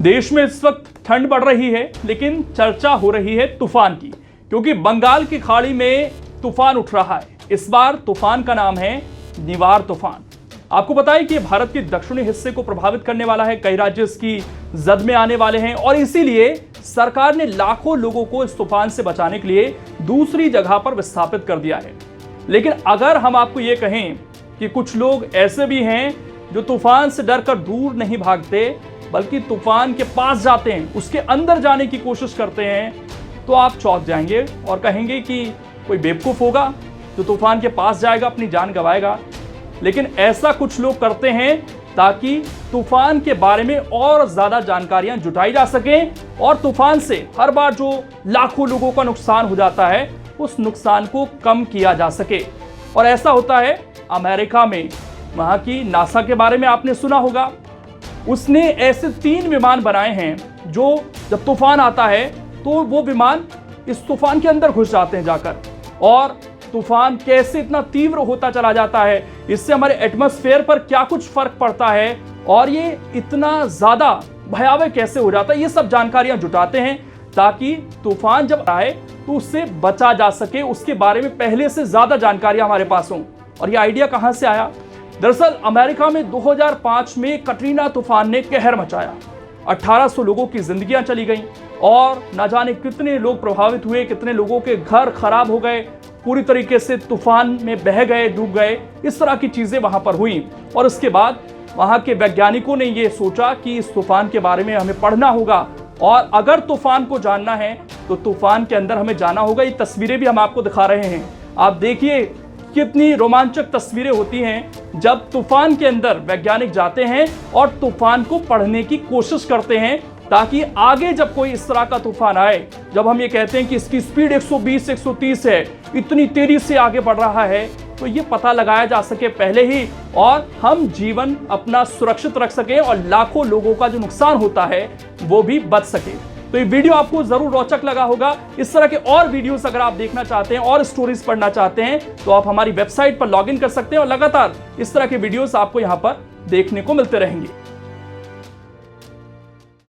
देश में इस वक्त ठंड बढ़ रही है, लेकिन चर्चा हो रही है तूफान की, क्योंकि बंगाल की खाड़ी में तूफान उठ रहा है। इस बार तूफान का नाम है निवार तूफान। आपको पता है कि भारत के दक्षिणी हिस्से को प्रभावित करने वाला है, कई राज्य इसकी जद में आने वाले हैं और इसीलिए सरकार ने लाखों लोगों को इस तूफान से बचाने के लिए दूसरी जगह पर विस्थापित कर दिया है। लेकिन अगर हम आपको ये कहें कि कुछ लोग ऐसे भी हैं जो तूफान से डरकर दूर नहीं भागते, बल्कि तूफान के पास जाते हैं, उसके अंदर जाने की कोशिश करते हैं, तो आप चौंक जाएंगे और कहेंगे कि कोई बेवकूफ़ होगा जो तूफान के पास जाएगा, अपनी जान गंवाएगा। लेकिन ऐसा कुछ लोग करते हैं ताकि तूफान के बारे में और ज़्यादा जानकारियां जुटाई जा सकें और तूफान से हर बार जो लाखों लोगों का नुकसान हो जाता है, उस नुकसान को कम किया जा सके। और ऐसा होता है अमेरिका में। वहाँ की नासा के बारे में आपने सुना होगा। उसने ऐसे 3 विमान बनाए हैं जो जब तूफान आता है तो वो विमान इस तूफान के अंदर घुस जाते हैं जाकर, और तूफान कैसे इतना तीव्र होता चला जाता है, इससे हमारे एटमॉस्फेयर पर क्या कुछ फर्क पड़ता है और ये इतना ज़्यादा भयावह कैसे हो जाता है, ये सब जानकारियां जुटाते हैं ताकि तूफान जब आए तो उससे बचा जा सके, उसके बारे में पहले से ज़्यादा जानकारियां हमारे पास हों। और ये आइडिया कहाँ से आया? दरअसल अमेरिका में 2005 में कटरीना तूफान ने कहर मचाया। 1800 लोगों की जिंदगियां चली गईं और न जाने कितने लोग प्रभावित हुए, कितने लोगों के घर खराब हो गए, पूरी तरीके से तूफान में बह गए, डूब गए। इस तरह की चीजें वहां पर हुई और उसके बाद वहां के वैज्ञानिकों ने यह सोचा कि इस तूफान के बारे में हमें पढ़ना होगा और अगर तूफान को जानना है तो तूफान के अंदर हमें जाना होगा। ये तस्वीरें भी हम आपको दिखा रहे हैं, आप देखिए कितनी रोमांचक तस्वीरें होती हैं जब तूफान के अंदर वैज्ञानिक जाते हैं और तूफान को पढ़ने की कोशिश करते हैं, ताकि आगे जब कोई इस तरह का तूफान आए, जब हम ये कहते हैं कि इसकी स्पीड 120-130 है, इतनी तेजी से आगे बढ़ रहा है, तो ये पता लगाया जा सके पहले ही और हम जीवन अपना सुरक्षित रख सकें और लाखों लोगों का जो नुकसान होता है वो भी बच सके। तो ये वीडियो आपको जरूर रोचक लगा होगा। इस तरह के और वीडियोस अगर आप देखना चाहते हैं और स्टोरीज पढ़ना चाहते हैं तो आप हमारी वेबसाइट पर लॉगिन कर सकते हैं और लगातार इस तरह के वीडियोस आपको यहाँ पर देखने को मिलते रहेंगे।